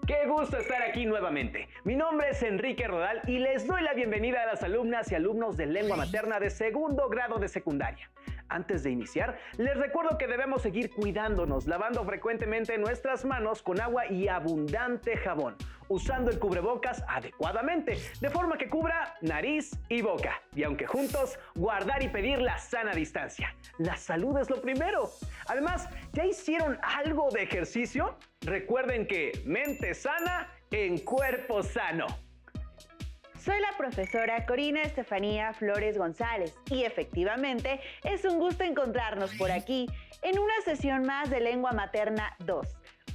Qué gusto estar aquí nuevamente. Mi nombre es Enrique Rodal y les doy la bienvenida a las alumnas y alumnos de lengua materna de segundo grado de secundaria. Antes de iniciar, les recuerdo que debemos seguir cuidándonos, lavando frecuentemente nuestras manos con agua y abundante jabón, usando el cubrebocas adecuadamente, de forma que cubra nariz y boca. Y aunque juntos, guardar y pedir la sana distancia. La salud es lo primero. Además, ¿ya hicieron algo de ejercicio? Recuerden que mente sana en cuerpo sano. Soy la profesora Corina Estefanía Flores González y efectivamente es un gusto encontrarnos por aquí en una sesión más de Lengua Materna 2.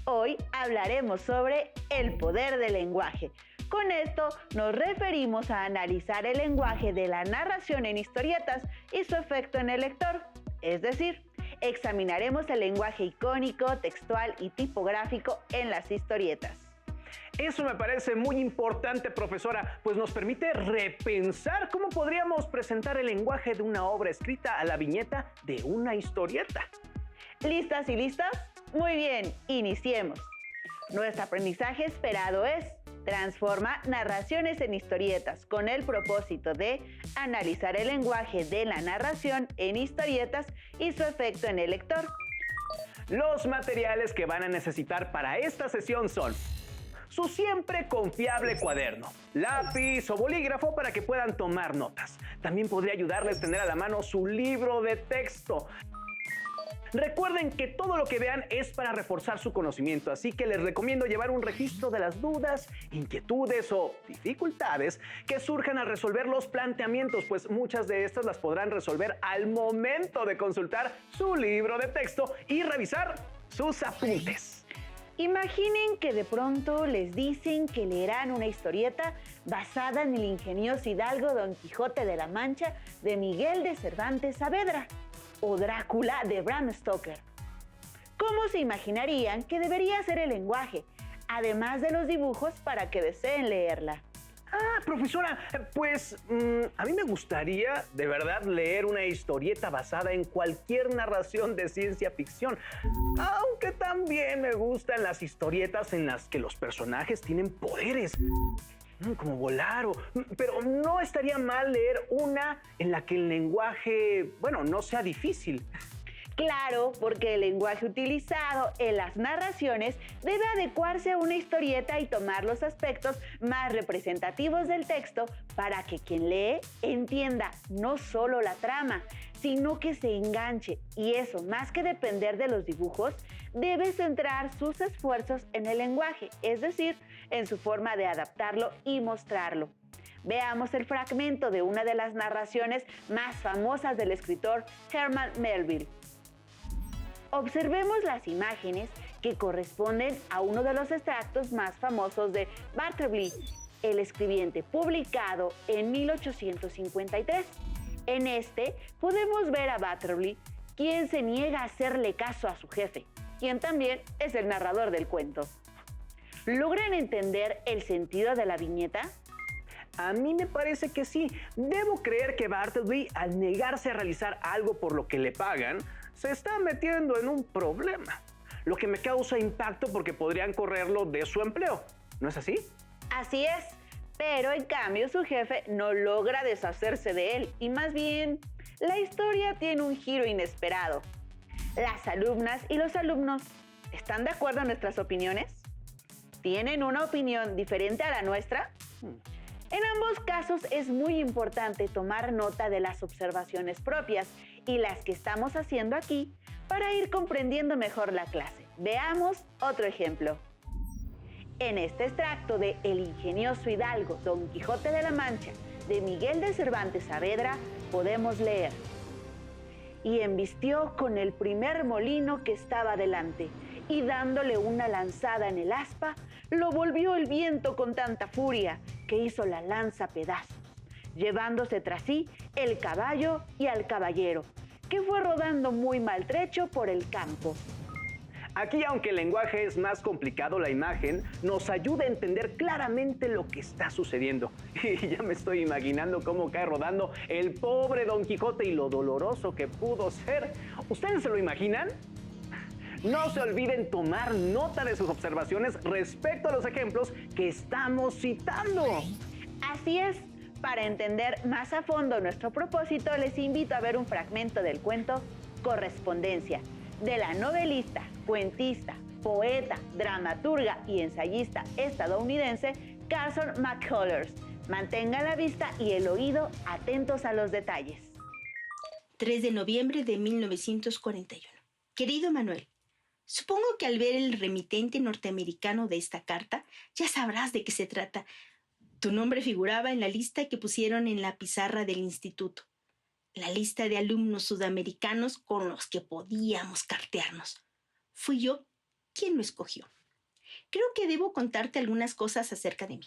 Hoy hablaremos sobre el poder del lenguaje. Con esto nos referimos a analizar el lenguaje de la narración en historietas y su efecto en el lector, es decir, examinaremos el lenguaje icónico, textual y tipográfico en las historietas. Eso me parece muy importante, profesora, pues nos permite repensar cómo podríamos presentar el lenguaje de una obra escrita a la viñeta de una historieta. ¿Listas y listas? Muy bien, iniciemos. Nuestro aprendizaje esperado es: transforma narraciones en historietas con el propósito de analizar el lenguaje de la narración en historietas y su efecto en el lector. Los materiales que van a necesitar para esta sesión son su siempre confiable cuaderno, lápiz o bolígrafo para que puedan tomar notas. También podría ayudarles tener a la mano su libro de texto. Recuerden que todo lo que vean es para reforzar su conocimiento, así que les recomiendo llevar un registro de las dudas, inquietudes o dificultades que surjan al resolver los planteamientos, pues muchas de estas las podrán resolver al momento de consultar su libro de texto y revisar sus apuntes. Imaginen que de pronto les dicen que leerán una historieta basada en el ingenioso hidalgo Don Quijote de la Mancha de Miguel de Cervantes Saavedra o Drácula de Bram Stoker. ¿Cómo se imaginarían que debería ser el lenguaje, además de los dibujos para que deseen leerla? Profesora, pues a mí me gustaría de verdad leer una historieta basada en cualquier narración de ciencia ficción, aunque también me gustan las historietas en las que los personajes tienen poderes, como volar, pero no estaría mal leer una en la que el lenguaje, no sea difícil. Claro, porque el lenguaje utilizado en las narraciones debe adecuarse a una historieta y tomar los aspectos más representativos del texto para que quien lee entienda no solo la trama, sino que se enganche. Y eso, más que depender de los dibujos, debe centrar sus esfuerzos en el lenguaje, es decir, en su forma de adaptarlo y mostrarlo. Veamos el fragmento de una de las narraciones más famosas del escritor Herman Melville. Observemos las imágenes que corresponden a uno de los extractos más famosos de Bartleby, el escribiente, publicado en 1853. En este podemos ver a Bartleby, quien se niega a hacerle caso a su jefe, quien también es el narrador del cuento. ¿Logran entender el sentido de la viñeta? A mí me parece que sí. Debo creer que Bartleby, al negarse a realizar algo por lo que le pagan, se está metiendo en un problema, lo que me causa impacto porque podrían correrlo de su empleo. ¿No es así? Así es, pero en cambio su jefe no logra deshacerse de él y más bien la historia tiene un giro inesperado. Las alumnas y los alumnos, ¿están de acuerdo en nuestras opiniones? ¿Tienen una opinión diferente a la nuestra? En ambos casos es muy importante tomar nota de las observaciones propias y las que estamos haciendo aquí para ir comprendiendo mejor la clase. Veamos otro ejemplo. En este extracto de El ingenioso hidalgo Don Quijote de la Mancha de Miguel de Cervantes Saavedra podemos leer: y embistió con el primer molino que estaba delante, y dándole una lanzada en el aspa, lo volvió el viento con tanta furia que hizo la lanza pedazos, llevándose tras sí el caballo y al caballero, que fue rodando muy maltrecho por el campo. Aquí, aunque el lenguaje es más complicado, la imagen nos ayuda a entender claramente lo que está sucediendo. Y ya me estoy imaginando cómo cae rodando el pobre Don Quijote y lo doloroso que pudo ser. ¿Ustedes se lo imaginan? No se olviden tomar nota de sus observaciones respecto a los ejemplos que estamos citando. Así es. Para entender más a fondo nuestro propósito, les invito a ver un fragmento del cuento Correspondencia, de la novelista, cuentista, poeta, dramaturga y ensayista estadounidense Carson McCullers. Mantengan la vista y el oído atentos a los detalles. 3 de noviembre de 1941. Querido Manuel, supongo que al ver el remitente norteamericano de esta carta, ya sabrás de qué se trata. Tu nombre figuraba en la lista que pusieron en la pizarra del instituto. La lista de alumnos sudamericanos con los que podíamos cartearnos. Fui yo quien lo escogió. Creo que debo contarte algunas cosas acerca de mí.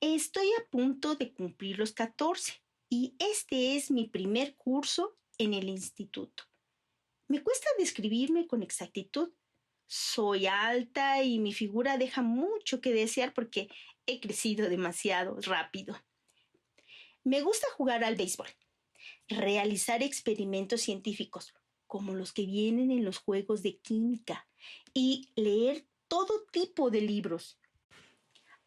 Estoy a punto de cumplir los 14 y este es mi primer curso en el instituto. Me cuesta describirme con exactitud. Soy alta y mi figura deja mucho que desear porque he crecido demasiado rápido. Me gusta jugar al béisbol, realizar experimentos científicos, como los que vienen en los juegos de química, y leer todo tipo de libros.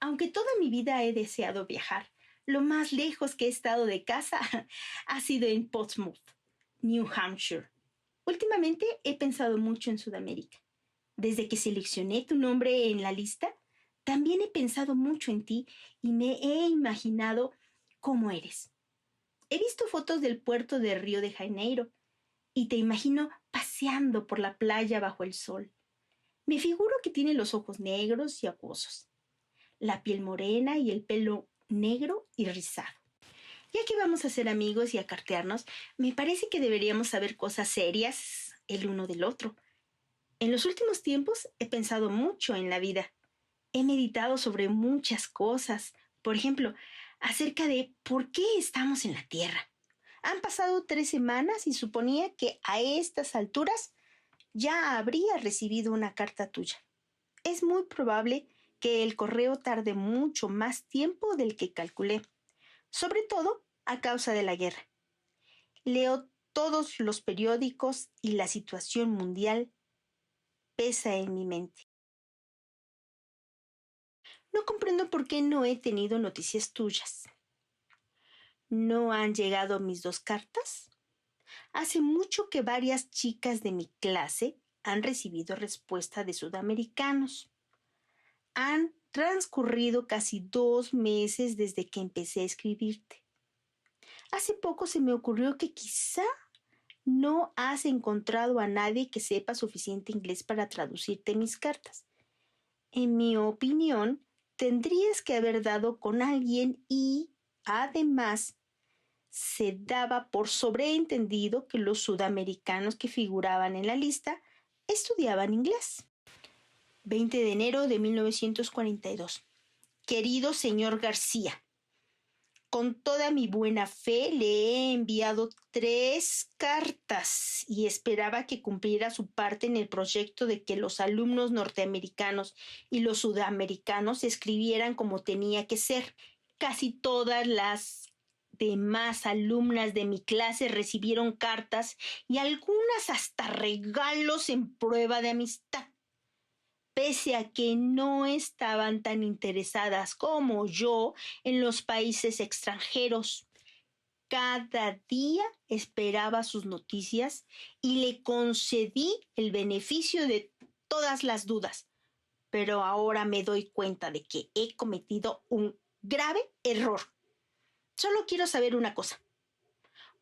Aunque toda mi vida he deseado viajar, lo más lejos que he estado de casa ha sido en Portsmouth, New Hampshire. Últimamente he pensado mucho en Sudamérica. Desde que seleccioné tu nombre en la lista, también he pensado mucho en ti y me he imaginado cómo eres. He visto fotos del puerto de Río de Janeiro y te imagino paseando por la playa bajo el sol. Me figuro que tiene los ojos negros y acuosos, la piel morena y el pelo negro y rizado. Ya que vamos a ser amigos y a cartearnos, me parece que deberíamos saber cosas serias el uno del otro. En los últimos tiempos he pensado mucho en la vida. He meditado sobre muchas cosas. Por ejemplo, acerca de por qué estamos en la Tierra. Han pasado 3 semanas y suponía que a estas alturas ya habría recibido una carta tuya. Es muy probable que el correo tarde mucho más tiempo del que calculé, sobre todo a causa de la guerra. Leo todos los periódicos y la situación mundial pesa en mi mente. No comprendo por qué no he tenido noticias tuyas. ¿No han llegado mis 2 cartas? Hace mucho que varias chicas de mi clase han recibido respuesta de sudamericanos. Han transcurrido casi 2 meses desde que empecé a escribirte. Hace poco se me ocurrió que quizá no has encontrado a nadie que sepa suficiente inglés para traducirte mis cartas. En mi opinión, tendrías que haber dado con alguien y, además, se daba por sobreentendido que los sudamericanos que figuraban en la lista estudiaban inglés. 20 de enero de 1942. Querido señor García, con toda mi buena fe le he enviado 3 cartas y esperaba que cumpliera su parte en el proyecto de que los alumnos norteamericanos y los sudamericanos escribieran como tenía que ser. Casi todas las demás alumnas de mi clase recibieron cartas y algunas hasta regalos en prueba de amistad. Pese a que no estaban tan interesadas como yo en los países extranjeros. Cada día esperaba sus noticias y le concedí el beneficio de todas las dudas. Pero ahora me doy cuenta de que he cometido un grave error. Solo quiero saber una cosa.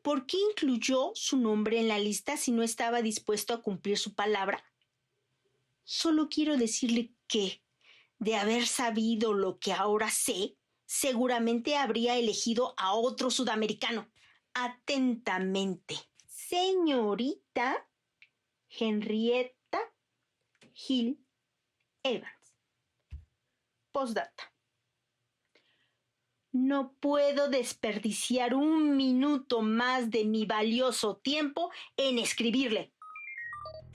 ¿Por qué incluyó su nombre en la lista si no estaba dispuesto a cumplir su palabra? Solo quiero decirle que, de haber sabido lo que ahora sé, seguramente habría elegido a otro sudamericano. Atentamente, señorita Henrietta Hill Evans. Postdata. No puedo desperdiciar un minuto más de mi valioso tiempo en escribirle.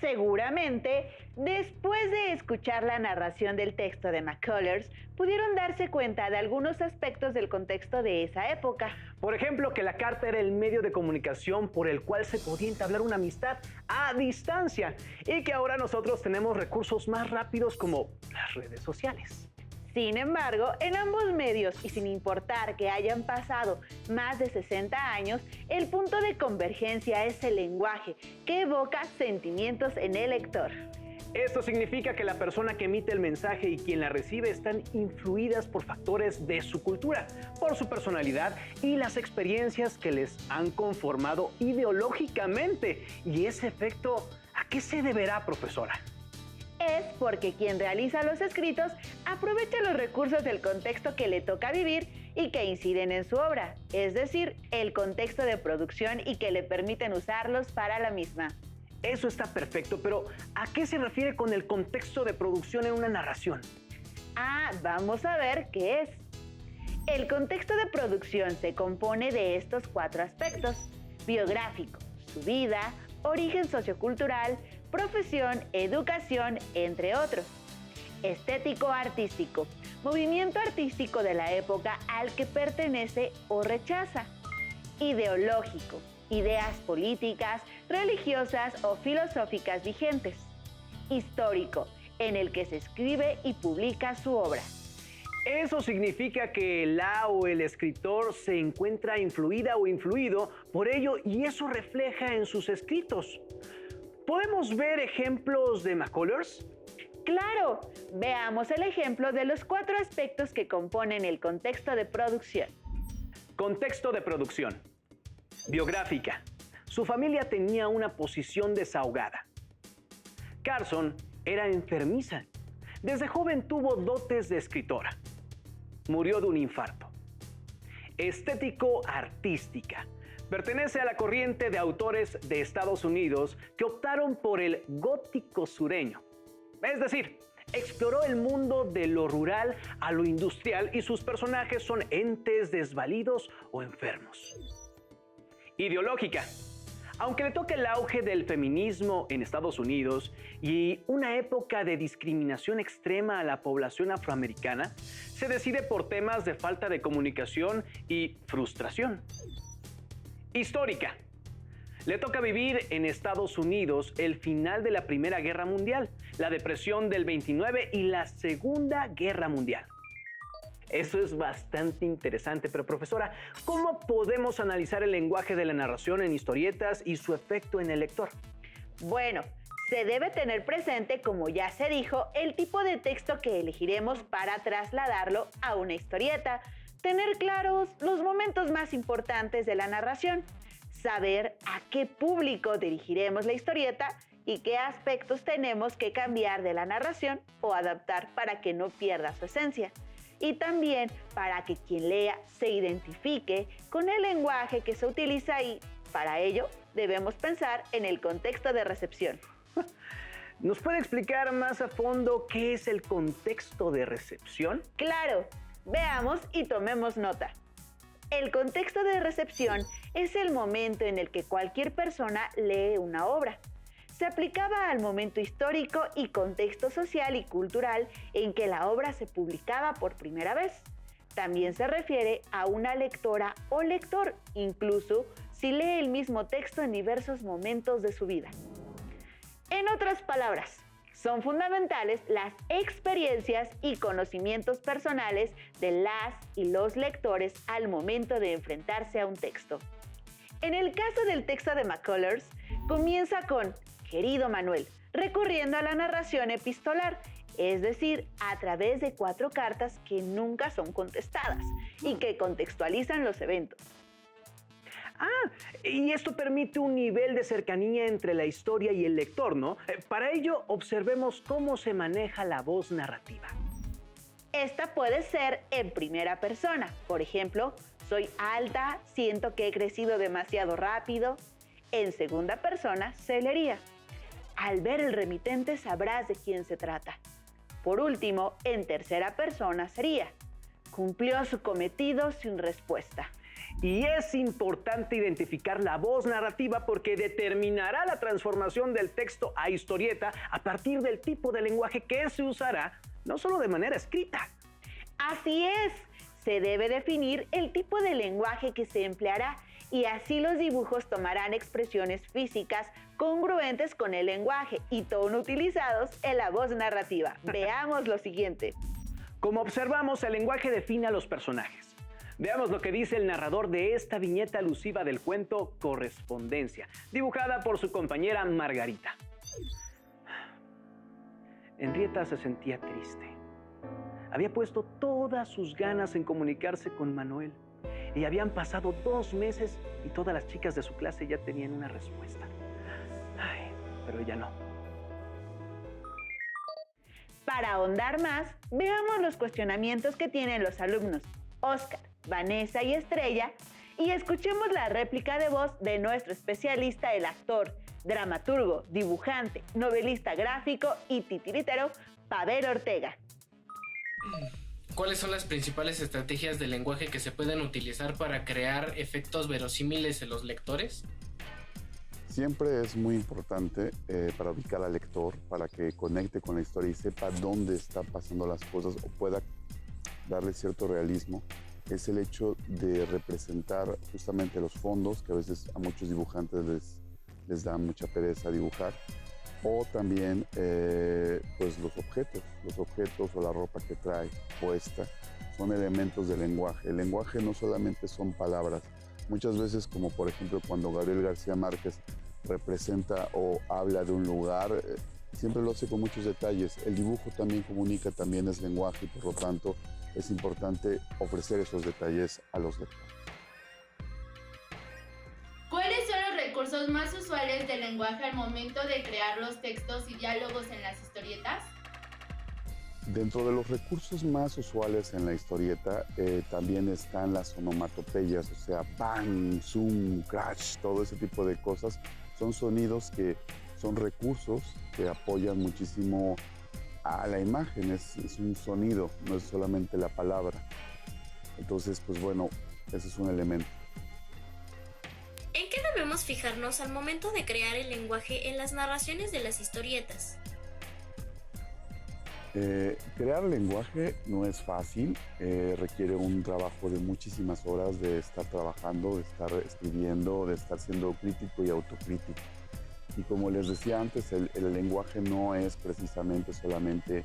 Seguramente Después de escuchar la narración del texto de McCullers, pudieron darse cuenta de algunos aspectos del contexto de esa época. Por ejemplo, que la carta era el medio de comunicación por el cual se podía entablar una amistad a distancia y que ahora nosotros tenemos recursos más rápidos como las redes sociales. Sin embargo, en ambos medios y sin importar que hayan pasado más de 60 años, el punto de convergencia es el lenguaje que evoca sentimientos en el lector. Esto significa que la persona que emite el mensaje y quien la recibe están influidas por factores de su cultura, por su personalidad y las experiencias que les han conformado ideológicamente. ¿Y ese efecto a qué se deberá, profesora? Es porque quien realiza los escritos aprovecha los recursos del contexto que le toca vivir y que inciden en su obra, es decir, el contexto de producción y que le permiten usarlos para la misma. Eso está perfecto, pero ¿a qué se refiere con el contexto de producción en una narración? Vamos a ver qué es. El contexto de producción se compone de estos 4 aspectos: biográfico, su vida, origen sociocultural, profesión, educación, entre otros. Estético-artístico, movimiento artístico de la época al que pertenece o rechaza. Ideológico, ideas políticas, religiosas o filosóficas vigentes. Histórico, en el que se escribe y publica su obra. Eso significa que la o el escritor se encuentra influida o influido por ello y eso refleja en sus escritos. ¿Podemos ver ejemplos de McCullers? ¡Claro! Veamos el ejemplo de los 4 aspectos que componen el contexto de producción. Contexto de producción. Biográfica. Su familia tenía una posición desahogada. Carson era enfermiza. Desde joven tuvo dotes de escritora. Murió de un infarto. Estético-artística. Pertenece a la corriente de autores de Estados Unidos que optaron por el gótico sureño. Es decir, exploró el mundo de lo rural a lo industrial y sus personajes son entes desvalidos o enfermos. Ideológica. Aunque le toca el auge del feminismo en Estados Unidos y una época de discriminación extrema a la población afroamericana, se decide por temas de falta de comunicación y frustración. Histórica. Le toca vivir en Estados Unidos el final de la Primera Guerra Mundial, la depresión del 29 y la Segunda Guerra Mundial. Eso es bastante interesante, pero profesora, ¿cómo podemos analizar el lenguaje de la narración en historietas y su efecto en el lector? Bueno, se debe tener presente, como ya se dijo, el tipo de texto que elegiremos para trasladarlo a una historieta, tener claros los momentos más importantes de la narración, saber a qué público dirigiremos la historieta y qué aspectos tenemos que cambiar de la narración o adaptar para que no pierda su esencia. Y también para que quien lea se identifique con el lenguaje que se utiliza y, para ello, debemos pensar en el contexto de recepción. ¿Nos puede explicar más a fondo qué es el contexto de recepción? Claro, veamos y tomemos nota. El contexto de recepción es el momento en el que cualquier persona lee una obra. Se aplicaba al momento histórico y contexto social y cultural en que la obra se publicaba por primera vez. También se refiere a una lectora o lector, incluso si lee el mismo texto en diversos momentos de su vida. En otras palabras, son fundamentales las experiencias y conocimientos personales de las y los lectores al momento de enfrentarse a un texto. En el caso del texto de McCullers, comienza con "Querido Manuel", recurriendo a la narración epistolar, es decir, a través de 4 cartas que nunca son contestadas y que contextualizan los eventos. Y esto permite un nivel de cercanía entre la historia y el lector, ¿no? Para ello, observemos cómo se maneja la voz narrativa. Esta puede ser en primera persona, por ejemplo, "Soy alta, siento que he crecido demasiado rápido". En segunda persona se leería: "Al ver el remitente sabrás de quién se trata". Por último, en tercera persona sería: "Cumplió su cometido sin respuesta". Y es importante identificar la voz narrativa porque determinará la transformación del texto a historieta a partir del tipo de lenguaje que se usará, no solo de manera escrita. Así es, se debe definir el tipo de lenguaje que se empleará y así los dibujos tomarán expresiones físicas congruentes con el lenguaje y tono utilizados en la voz narrativa. Veamos lo siguiente. Como observamos, el lenguaje define a los personajes. Veamos lo que dice el narrador de esta viñeta alusiva del cuento Correspondencia, dibujada por su compañera Margarita. Henrietta se sentía triste. Había puesto todas sus ganas en comunicarse con Manuel y habían pasado 2 meses y todas las chicas de su clase ya tenían una respuesta. Ay, pero ella no. Para ahondar más, veamos los cuestionamientos que tienen los alumnos Oscar, Vanessa y Estrella y escuchemos la réplica de voz de nuestro especialista, el actor, dramaturgo, dibujante, novelista gráfico y titiritero, Pavel Ortega. ¿Cuáles son las principales estrategias de lenguaje que se pueden utilizar para crear efectos verosímiles en los lectores? Siempre es muy importante para ubicar al lector, para que conecte con la historia y sepa dónde están pasando las cosas o pueda darle cierto realismo, es el hecho de representar justamente los fondos, que a veces a muchos dibujantes les da mucha pereza dibujar, o también pues los objetos o la ropa que trae puesta, son elementos del lenguaje. El lenguaje no solamente son palabras, muchas veces como por ejemplo cuando Gabriel García Márquez representa o habla de un lugar, siempre lo hace con muchos detalles. El dibujo también comunica, también es lenguaje y por lo tanto es importante ofrecer esos detalles a los lectores. ¿Cuáles son los recursos más usuales del lenguaje al momento de crear los textos y diálogos en las historietas? Dentro de los recursos más usuales en la historieta también están las onomatopeyas, o sea, bang, zoom, crash, todo ese tipo de cosas. Son sonidos que son recursos que apoyan muchísimo a la imagen, es un sonido, no es solamente la palabra. Entonces, pues bueno, ese es un elemento. ¿En qué debemos fijarnos al momento de crear el lenguaje en las narraciones de las historietas? Crear lenguaje no es fácil, requiere un trabajo de muchísimas horas de estar trabajando, de estar escribiendo, de estar siendo crítico y autocrítico. Y como les decía antes, el lenguaje no es precisamente solamente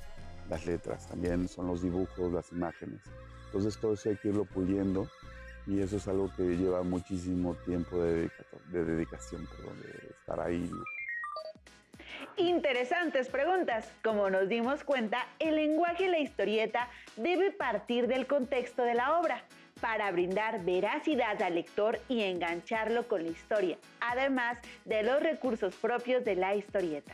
las letras, también son los dibujos, las imágenes. Entonces todo eso hay que irlo puliendo y eso es algo que lleva muchísimo tiempo de dedicación, de estar ahí. Interesantes preguntas. Como nos dimos cuenta, el lenguaje en la historieta debe partir del contexto de la obra para brindar veracidad al lector y engancharlo con la historia, además de los recursos propios de la historieta.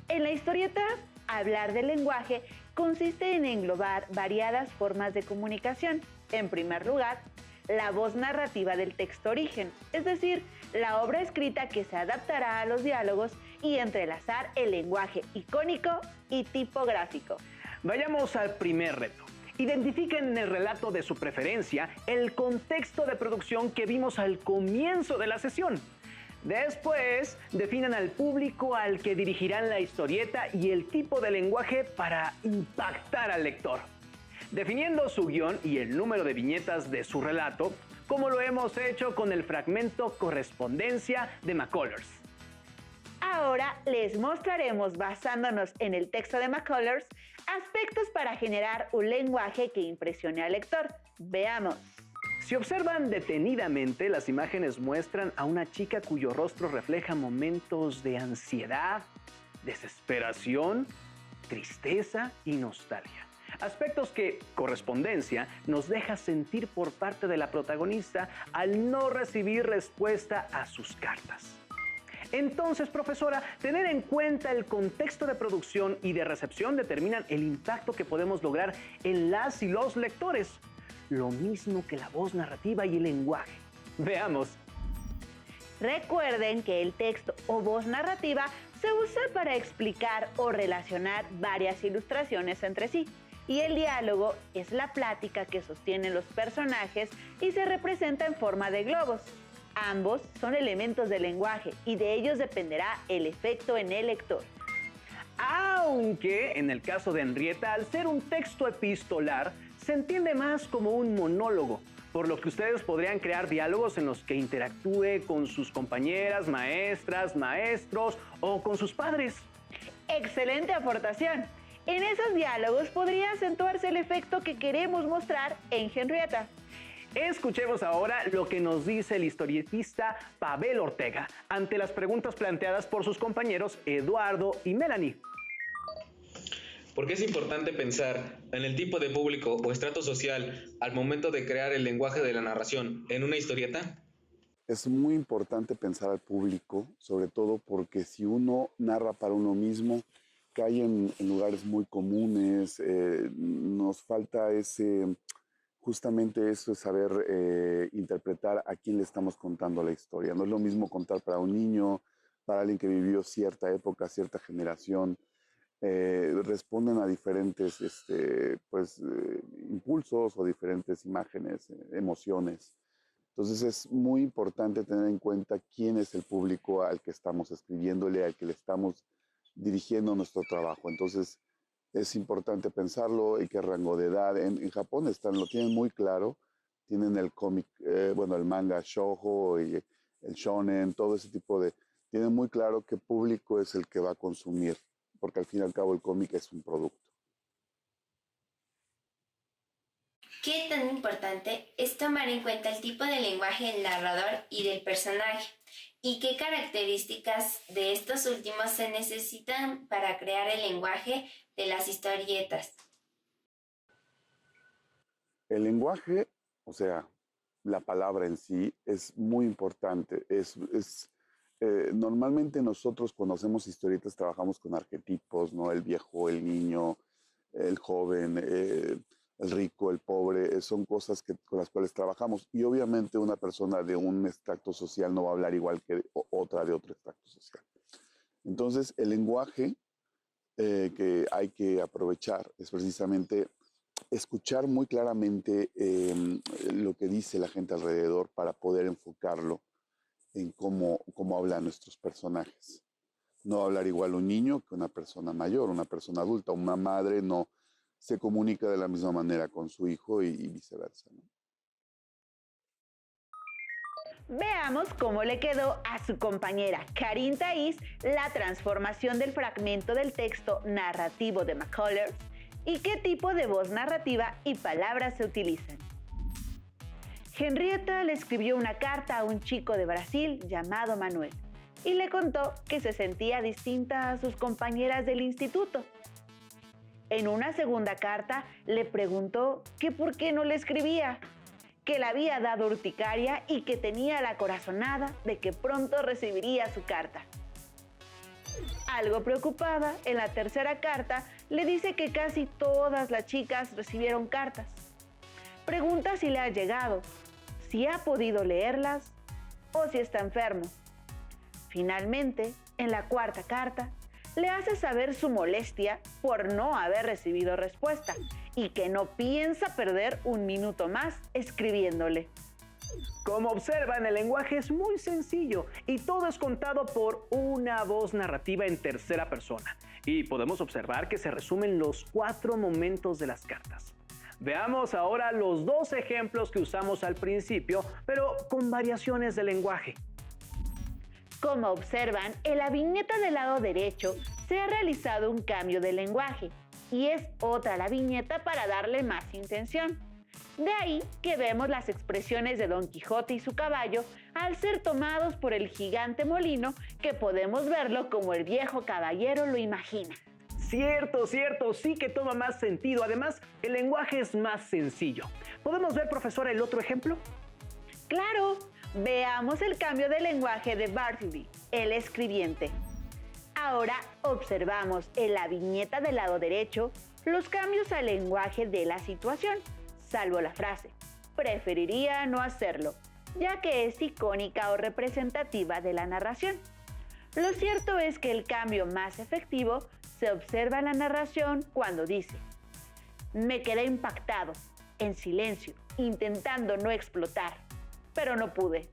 En la historieta, hablar del lenguaje consiste en englobar variadas formas de comunicación. En primer lugar, la voz narrativa del texto origen, es decir, la obra escrita que se adaptará a los diálogos y entrelazar el lenguaje icónico y tipográfico. Vayamos al primer reto. Identifiquen en el relato de su preferencia el contexto de producción que vimos al comienzo de la sesión. Después, definan al público al que dirigirán la historieta y el tipo de lenguaje para impactar al lector. Definiendo su guión y el número de viñetas de su relato, como lo hemos hecho con el fragmento Correspondencia de McCullers. Ahora les mostraremos, basándonos en el texto de McCullers, aspectos para generar un lenguaje que impresione al lector. Veamos. Si observan detenidamente, las imágenes muestran a una chica cuyo rostro refleja momentos de ansiedad, desesperación, tristeza y nostalgia. Aspectos que Correspondencia nos deja sentir por parte de la protagonista al no recibir respuesta a sus cartas. Entonces, profesora, tener en cuenta el contexto de producción y de recepción determinan el impacto que podemos lograr en las y los lectores. Lo mismo que la voz narrativa y el lenguaje. Veamos. Recuerden que el texto o voz narrativa se usa para explicar o relacionar varias ilustraciones entre sí. y el diálogo es la plática que sostienen los personajes y se representa en forma de globos. Ambos son elementos del lenguaje y de ellos dependerá el efecto en el lector. Aunque en el caso de Henrietta, al ser un texto epistolar, se entiende más como un monólogo, por lo que ustedes podrían crear diálogos en los que interactúe con sus compañeras, maestras, maestros o con sus padres. ¡Excelente aportación! En esos diálogos podría acentuarse el efecto que queremos mostrar en Henrietta. Escuchemos ahora lo que nos dice el historietista Pavel Ortega ante las preguntas planteadas por sus compañeros Eduardo y Melanie. ¿Por qué es importante pensar en el tipo de público o estrato social al momento de crear el lenguaje de la narración en una historieta? Es muy importante pensar al público, sobre todo porque si uno narra para uno mismo, cae en lugares muy comunes, nos falta justamente eso, es saber interpretar a quién le estamos contando la historia. No es lo mismo contar para un niño, para alguien que vivió cierta época, cierta generación. Responden a diferentes impulsos o diferentes imágenes, emociones. Entonces es muy importante tener en cuenta quién es el público al que estamos escribiéndole, al que le estamos dirigiendo nuestro trabajo. Entonces es importante pensarlo, y qué rango de edad. En Japón lo tienen muy claro, tienen el cómic, el manga shoujo y el shonen, todo ese tipo tienen muy claro qué público es el que va a consumir, porque al fin y al cabo el cómic es un producto. ¿Qué tan importante es tomar en cuenta el tipo de lenguaje del narrador y del personaje? ¿Y qué características de estos últimos se necesitan para crear el lenguaje de las historietas? El lenguaje, o sea, la palabra en sí, es muy importante. Normalmente nosotros cuando hacemos historietas trabajamos con arquetipos, ¿no? El viejo, el niño, el joven, el rico, el pobre, son cosas con las cuales trabajamos. Y obviamente una persona de un extracto social no va a hablar igual que otra de otro extracto social. Entonces, el lenguaje que hay que aprovechar es precisamente escuchar muy claramente lo que dice la gente alrededor para poder enfocarlo en cómo hablan nuestros personajes. No va a hablar igual un niño que una persona mayor, una persona adulta. Una madre no se comunica de la misma manera con su hijo y viceversa, ¿no? Veamos cómo le quedó a su compañera Karin Thaís la transformación del fragmento del texto narrativo de McCullers y qué tipo de voz narrativa y palabras se utilizan. Henrietta le escribió una carta a un chico de Brasil llamado Manuel y le contó que se sentía distinta a sus compañeras del instituto. En una segunda carta le preguntó que por qué no le escribía, que le había dado urticaria y que tenía la corazonada de que pronto recibiría su carta. Algo preocupada, en la tercera carta le dice que casi todas las chicas recibieron cartas. Pregunta si le ha llegado, si ha podido leerlas o si está enfermo. Finalmente, en la cuarta carta, le hace saber su molestia por no haber recibido respuesta y que no piensa perder un minuto más escribiéndole. Como observan, el lenguaje es muy sencillo y todo es contado por una voz narrativa en tercera persona. Y podemos observar que se resumen los 4 momentos de las cartas. Veamos ahora los 2 ejemplos que usamos al principio, pero con variaciones de lenguaje. Como observan, en la viñeta del lado derecho se ha realizado un cambio de lenguaje y es otra la viñeta para darle más intención. De ahí que vemos las expresiones de Don Quijote y su caballo al ser tomados por el gigante molino, que podemos verlo como el viejo caballero lo imagina. Cierto, sí que toma más sentido. Además, el lenguaje es más sencillo. ¿Podemos ver, profesora, el otro ejemplo? ¡Claro! Veamos el cambio de lenguaje de Bartleby, el escribiente. Ahora observamos en la viñeta del lado derecho los cambios al lenguaje de la situación, salvo la frase "preferiría no hacerlo", ya que es icónica o representativa de la narración. Lo cierto es que el cambio más efectivo se observa en la narración cuando dice: Me quedé impactado, en silencio, intentando no explotar, pero no pude.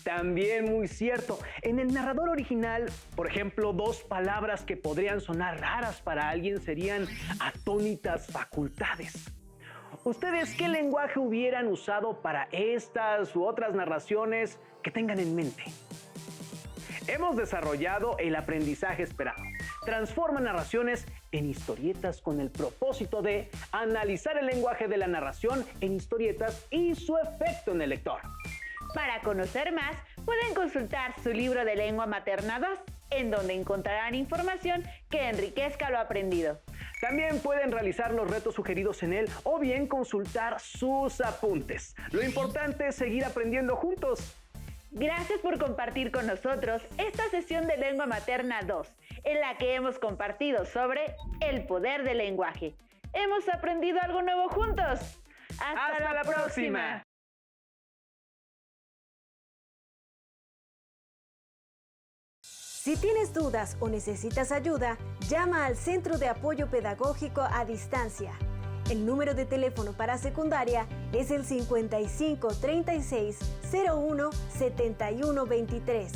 También muy cierto. En el narrador original, por ejemplo, 2 palabras que podrían sonar raras para alguien serían atónitas facultades. ¿Ustedes qué lenguaje hubieran usado para estas u otras narraciones que tengan en mente? Hemos desarrollado el aprendizaje esperado. Transforma narraciones en historietas con el propósito de analizar el lenguaje de la narración en historietas y su efecto en el lector. Para conocer más, pueden consultar su libro de lengua materna 2, en donde encontrarán información que enriquezca lo aprendido. También pueden realizar los retos sugeridos en él o bien consultar sus apuntes. Lo importante es seguir aprendiendo juntos. Gracias por compartir con nosotros esta sesión de Lengua Materna 2, en la que hemos compartido sobre el poder del lenguaje. Hemos aprendido algo nuevo juntos. ¡Hasta la próxima! Si tienes dudas o necesitas ayuda, llama al Centro de Apoyo Pedagógico a Distancia. El número de teléfono para secundaria es el 55 36 01 71 23.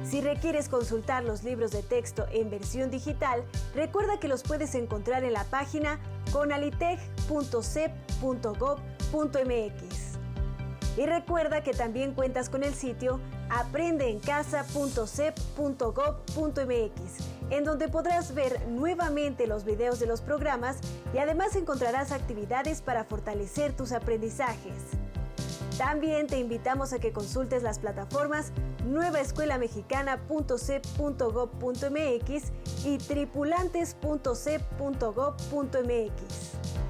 Si requieres consultar los libros de texto en versión digital, recuerda que los puedes encontrar en la página conaliteg.cep.gov.mx. Y recuerda que también cuentas con el sitio aprendeencasa.cep.gov.mx, en donde podrás ver nuevamente los videos de los programas y además encontrarás actividades para fortalecer tus aprendizajes. También te invitamos a que consultes las plataformas nuevaescuelamexicana.cep.gov.mx y tripulantes.cep.gov.mx.